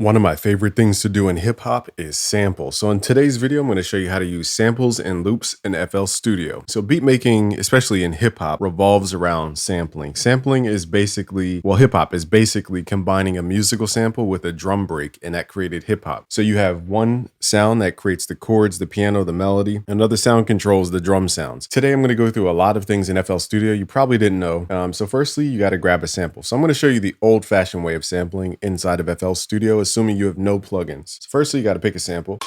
One of my favorite things to do in hip hop is sample. So in today's video, I'm going to show you how to use samples and loops in FL Studio. So beat making, especially in hip hop, revolves around sampling. Sampling is basically, well, hip hop is basically combining a musical sample with a drum break, and that created hip hop. So you have one sound that creates the chords, the piano, the melody. Another sound controls the drum sounds. Today, I'm going to go through a lot of things in FL Studio you probably didn't know. So firstly, you got to grab a sample. So I'm going to show you the old fashioned way of sampling inside of FL Studio, assuming you have no plugins. So firstly, you got to pick a sample.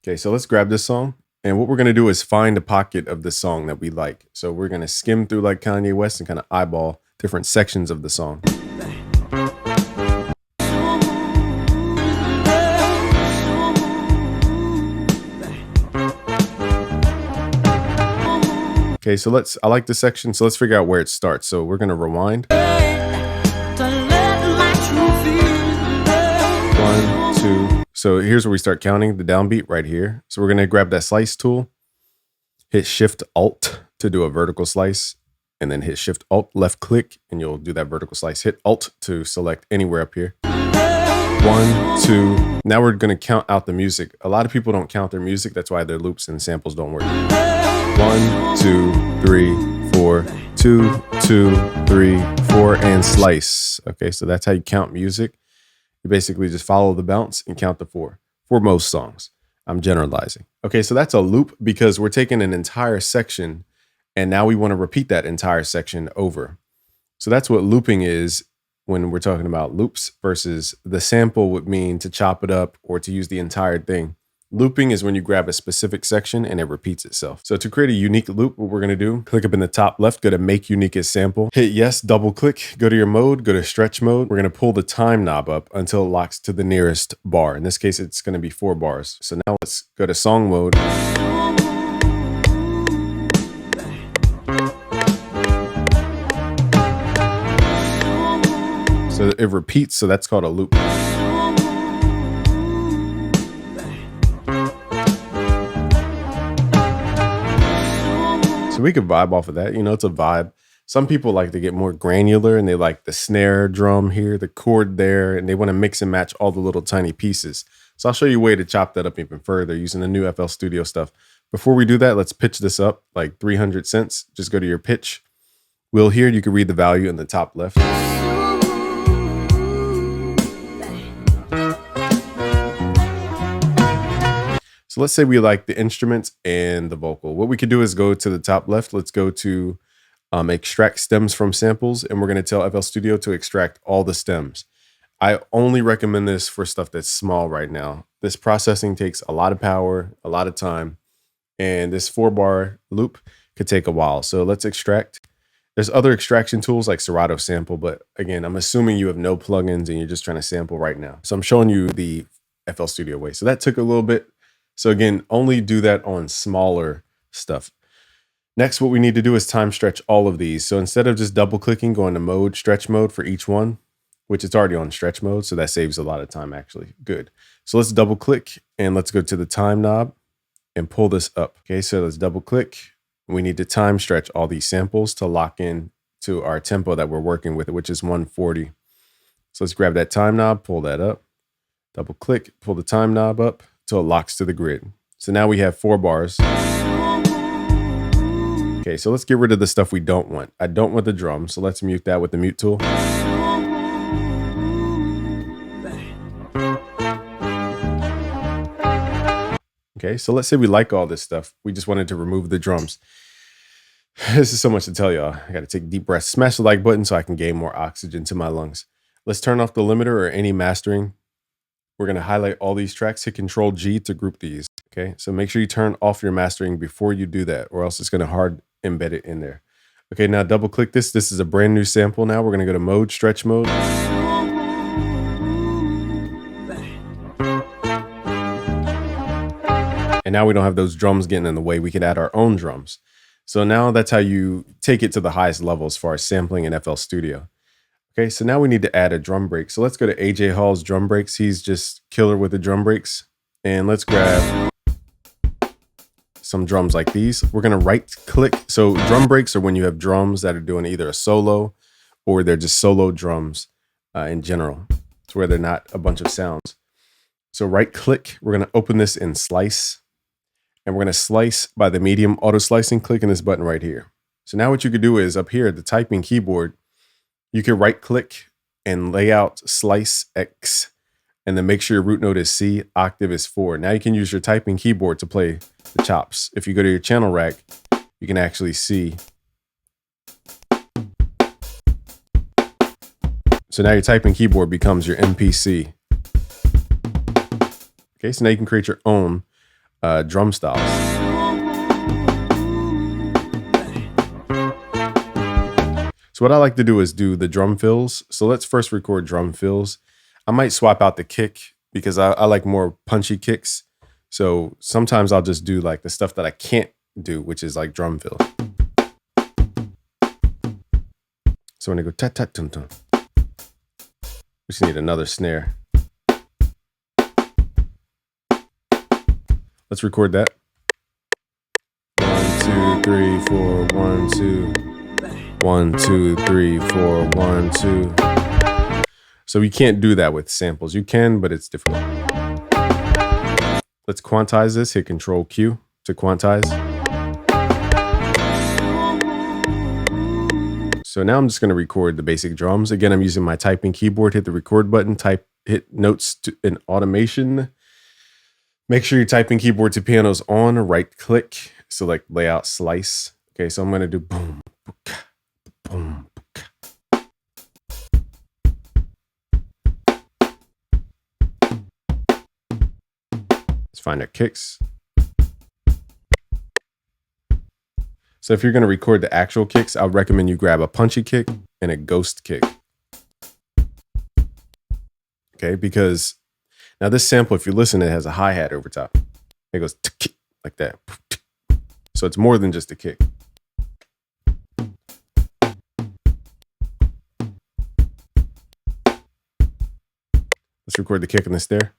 Okay, so let's grab this song. And what we're going to do is find a pocket of the song that we like. So we're going to skim through like Kanye West and kind of eyeball different sections of the song. Okay, so I like this section, so let's figure out where it starts. So we're gonna rewind. 1, 2. So here's where we start counting the downbeat right here. So we're gonna grab that slice tool, hit Shift Alt to do a vertical slice, and then hit Shift Alt left click, and you'll do that vertical slice. Hit Alt to select anywhere up here. 1, 2. Now we're gonna count out the music. A lot of people don't count their music. That's why their loops and samples don't work. 1, 2, 3, 4, 2, 2, 3, 4, and slice. Okay, so that's how you count music. You basically just follow the bounce and count the 4 for most songs. I'm generalizing. Okay, so that's a loop because we're taking an entire section and now we want to repeat that entire section over. So that's what looping is when we're talking about loops versus the sample would mean to chop it up or to use the entire thing. Looping is when you grab a specific section and it repeats itself. So to create a unique loop, what we're going to do, click up in the top left, go to make unique as sample, hit yes, double click, go to your mode, go to stretch mode. We're going to pull the time knob up until it locks to the nearest bar. In this case, it's going to be 4 bars. So now let's go to song mode. So it repeats, so that's called a loop. So we could vibe off of that. You know, it's a vibe. Some people like to get more granular and they like the snare drum here, the chord there, and they want to mix and match all the little tiny pieces. So I'll show you a way to chop that up even further using the new FL Studio stuff. Before we do that, let's pitch this up like 300 cents. Just go to your pitch wheel here. You can read the value in the top left. So let's say we like the instruments and the vocal. What we could do is go to the top left. Let's go to extract stems from samples, and we're going to tell FL Studio to extract all the stems. I only recommend this for stuff that's small right now. This processing takes a lot of power, a lot of time, and this 4-bar loop could take a while. So let's extract. There's other extraction tools like Serato Sample, but again, I'm assuming you have no plugins and you're just trying to sample right now. So I'm showing you the FL Studio way. So that took a little bit. So again, only do that on smaller stuff. Next, what we need to do is time stretch all of these. So instead of just double clicking, go into mode, stretch mode for each one, which it's already on stretch mode. So that saves a lot of time actually. Good. So let's double click and let's go to the time knob and pull this up. Okay, so let's double click. We need to time stretch all these samples to lock in to our tempo that we're working with, which is 140. So let's grab that time knob, pull that up, double click, pull the time knob up till it locks to the grid. So now we have 4 bars. Okay, so let's get rid of the stuff we don't want. I don't want the drum, so let's mute that with the mute tool. Okay, so let's say we like all this stuff. We just wanted to remove the drums. This is so much to tell y'all. I gotta take deep breaths. Smash the like button so I can gain more oxygen to my lungs. Let's turn off the limiter or any mastering. We're going to highlight all these tracks, hit Control G to group these. Okay, so make sure you turn off your mastering before you do that, or else it's going to hard embed it in there. Okay, now double click this. This is a brand new sample now. We're going to go to mode, stretch mode. And now we don't have those drums getting in the way. We can add our own drums. So now that's how you take it to the highest level as far as sampling in FL Studio. Okay, so now we need to add a drum break. So let's go to AJ Hall's drum breaks. He's just killer with the drum breaks. And let's grab some drums like these. We're gonna right click. So drum breaks are when you have drums that are doing either a solo or they're just solo drums in general. It's where they're not a bunch of sounds. So right click, we're going to open this in slice, and we're going to slice by the medium auto slicing, clicking this button right here. So now what you could do is up here at the typing keyboard, you can right click and lay out slice X, and then make sure your root note is C, octave is 4. Now you can use your typing keyboard to play the chops. If you go to your channel rack, you can actually see. So now your typing keyboard becomes your MPC. Okay, so now you can create your own drum styles. So what I like to do is do the drum fills. So let's first record drum fills. I might swap out the kick because I like more punchy kicks. So sometimes I'll just do like the stuff that I can't do, which is like drum fill. So I'm gonna go tat tat tum tum. We just need another snare. Let's record that. 1, 2, 3, 4, 1, 2. 1, 2, 3, 4, 1, 2. So you can't do that with samples. You can, but it's difficult. Let's quantize this. Hit Control Q to quantize. So now I'm just going to record the basic drums. Again, I'm using my typing keyboard. Hit the record button, hit notes in automation. Make sure your typing keyboard to piano is on. Right click, select layout slice. Okay, so I'm going to do boom, boom, boom. Let's find our kicks. So if you're going to record the actual kicks, I would recommend you grab a punchy kick and a ghost kick. Okay, because now this sample, if you listen, it has a hi-hat over top. It goes like that. So it's more than just a kick. Let's record the kick and the snare.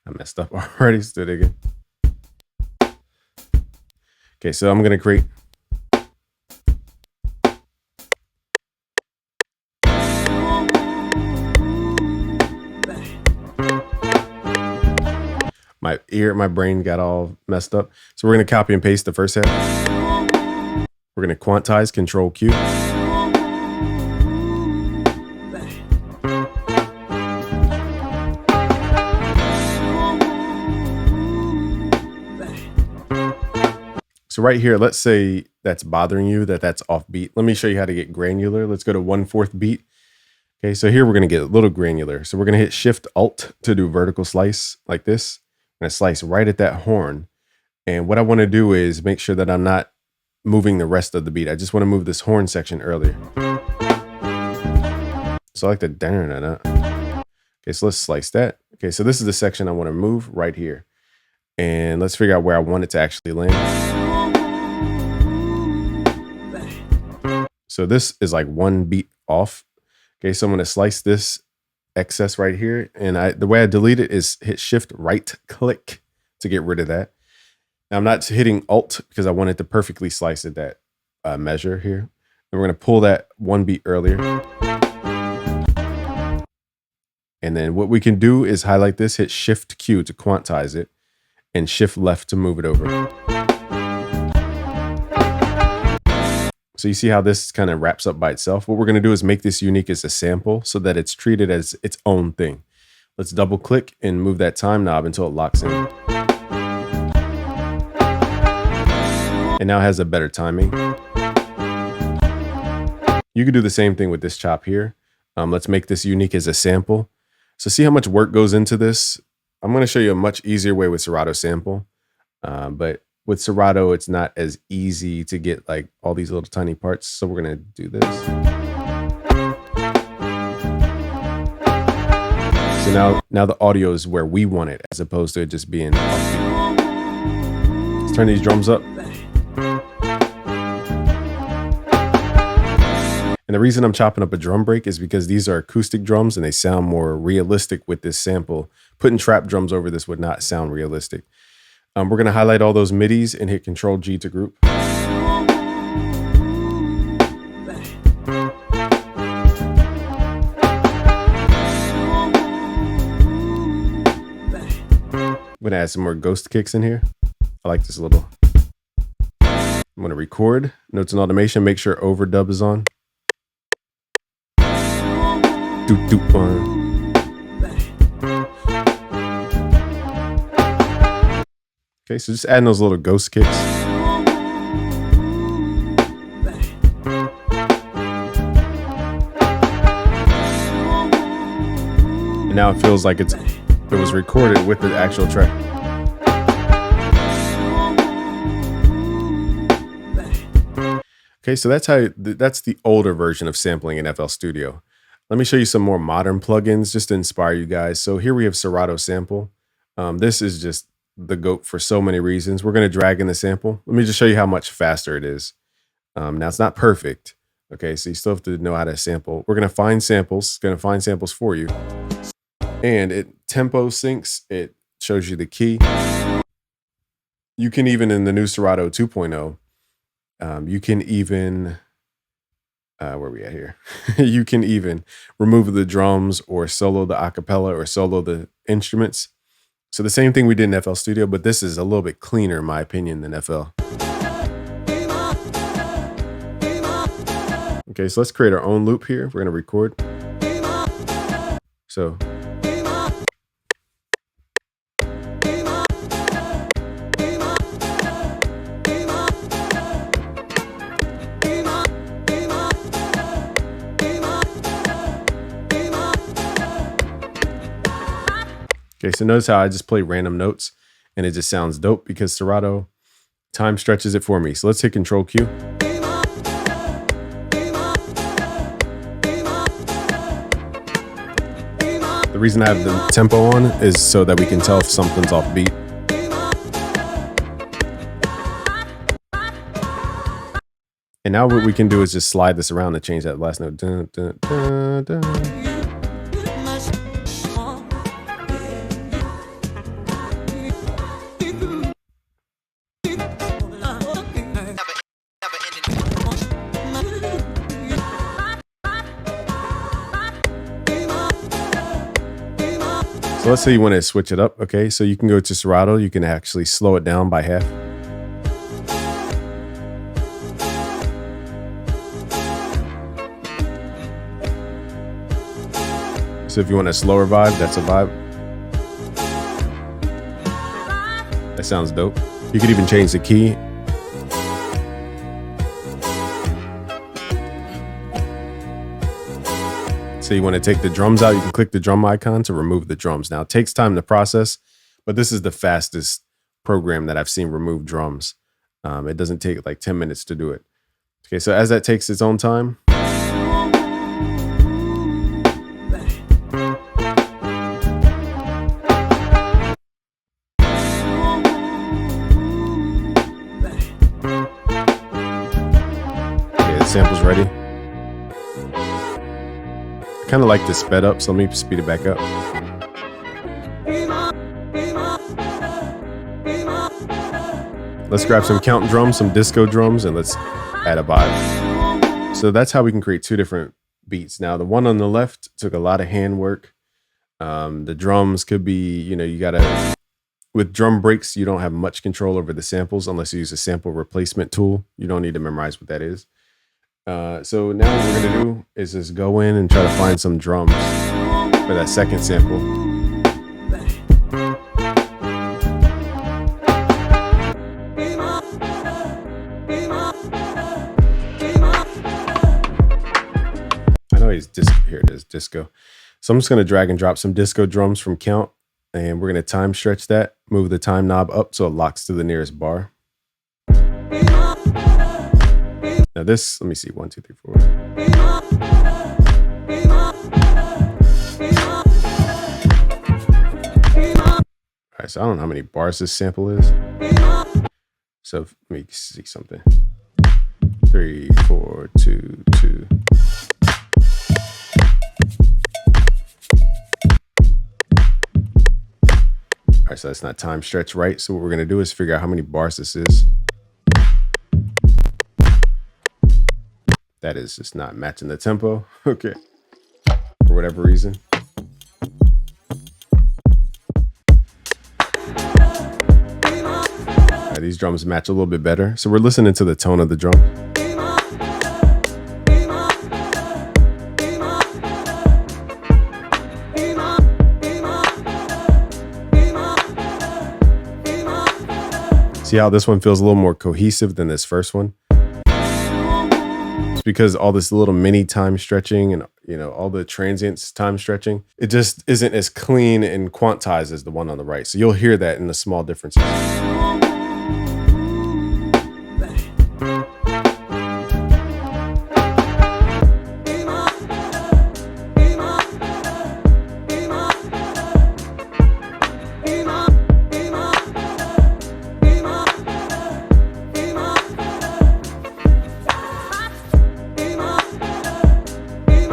I messed up already. Let's do it again. Okay, so I'm going to create. My brain got all messed up. So we're going to copy and paste the first half. We're going to quantize, Control Q. So right here, let's say that's bothering you, that's off beat. Let me show you how to get granular. Let's go to 1/4 beat. Okay, so here we're gonna get a little granular. So we're gonna hit Shift Alt to do vertical slice like this. I'm gonna slice right at that horn. And what I wanna do is make sure that I'm not moving the rest of the beat. I just wanna move this horn section earlier. So I like the da-da-da-da. Okay, so let's slice that. Okay, so this is the section I wanna move right here. And let's figure out where I want it to actually land. So this is like 1 beat off. Okay, so I'm going to slice this excess right here. And the way I delete it is hit Shift right click to get rid of that. Now I'm not hitting Alt because I want it to perfectly slice at that measure here. And we're going to pull that 1 beat earlier. And then what we can do is highlight this, hit Shift Q to quantize it, and Shift left to move it over. So you see how this kind of wraps up by itself? What we're going to do is make this unique as a sample so that it's treated as its own thing. Let's double click and move that time knob until it locks in. And now it has a better timing. You can do the same thing with this chop here. Let's make this unique as a sample. So see how much work goes into this? I'm going to show you a much easier way with Serato sample. But with Serato, it's not as easy to get like all these little tiny parts. So we're going to do this. So now the audio is where we want it as opposed to it just being offbeat. Let's turn these drums up. And the reason I'm chopping up a drum break is because these are acoustic drums and they sound more realistic with this sample. Putting trap drums over this would not sound realistic. We're going to highlight all those midis and hit Control G to group. gonna add some more ghost kicks in here. I like this little. I'm gonna record notes and automation. Make sure overdub is on. Doot doot one. Okay, so just adding those little ghost kicks. And now it feels like it was recorded with the actual track. Okay, so that's the older version of sampling in FL Studio. Let me show you some more modern plugins just to inspire you guys. So here we have Serato Sample. This is just the GOAT for so many reasons. We're going to drag in the sample. Let me just show you how much faster it is. Now it's not perfect. Okay, so you still have to know how to sample. We're going to find samples. It's going to find samples for you. And it tempo syncs. It shows you the key. You can even, in the new Serato 2.0, you can even, where are we at here? You can even remove the drums or solo the acapella or solo the instruments. So the same thing we did in FL Studio, but this is a little bit cleaner, in my opinion, than FL. Okay, so let's create our own loop here. We're going to record. So. Okay, so notice how I just play random notes and it just sounds dope because Serato time stretches it for me. So let's hit Control Q. The reason I have the tempo on is so that we can tell if something's off beat. And now what we can do is just slide this around to change that last note. Dun, dun, dun, dun. So let's say you want to switch it up. Okay, so you can go to Serato. You can actually slow it down by half. So if you want a slower vibe, that's a vibe. That sounds dope. You could even change the key. So you want to take the drums out, you can click the drum icon to remove the drums. Now it takes time to process, but this is the fastest program that I've seen remove drums. It doesn't take like 10 minutes to do it. Okay, so as that takes its own time. Okay, the sample's ready. Kind of like this sped up, so let me speed it back up. Let's grab some count drums, some disco drums, and let's add a vibe. So that's how we can create two different beats. Now the one on the left took a lot of hand work. The drums could be, you gotta, with drum breaks, you don't have much control over the samples unless you use a sample replacement tool. You don't need to memorize what that is. So now what we're gonna do is just go in and try to find some drums for that second sample. I know he's disco. Here it is, disco. So I'm just gonna drag and drop some disco drums from count, and we're gonna time stretch that, move the time knob up so it locks to the nearest bar. Now this, let me see, 1, 2, 3, 4. All right, so I don't know how many bars this sample is. So let me see something. 3, 4, 2, 2. All right, so that's not time stretch right. So what we're gonna do is figure out how many bars this is. That is just not matching the tempo. Okay. For whatever reason. these drums match a little bit better. So we're listening to the tone of the drum. See how this one feels a little more cohesive than this first one? It's because all this little mini time stretching and, you know, all the transients time stretching, it just isn't as clean and quantized as the one on the right. So you'll hear that in the small differences.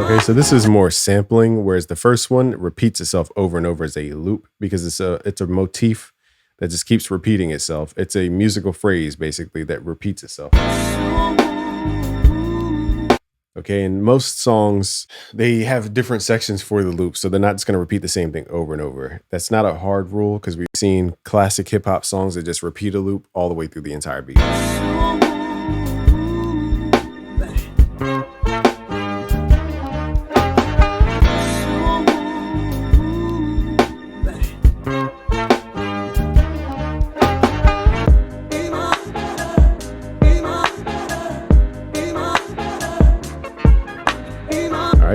Okay, so this is more sampling, whereas the first one repeats itself over and over as a loop because it's a motif that just keeps repeating itself. It's a musical phrase basically that repeats itself. Okay, and most songs, they have different sections for the loop, so they're not just going to repeat the same thing over and over. That's not a hard rule because we've seen classic hip hop songs that just repeat a loop all the way through the entire beat.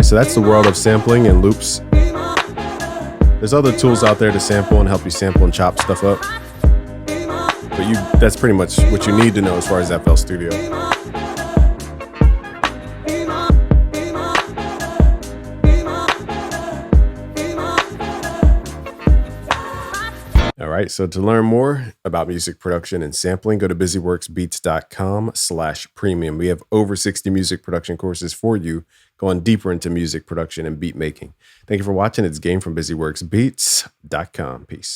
So that's the world of sampling and loops. There's other tools out there to sample and help you sample and chop stuff up. But that's pretty much what you need to know as far as FL Studio. All right, so to learn more about music production and sampling, go to busyworksbeats.com/premium. We have over 60 music production courses for you, going deeper into music production and beat making. Thank you for watching. It's Game from busyworksbeats.com. Peace.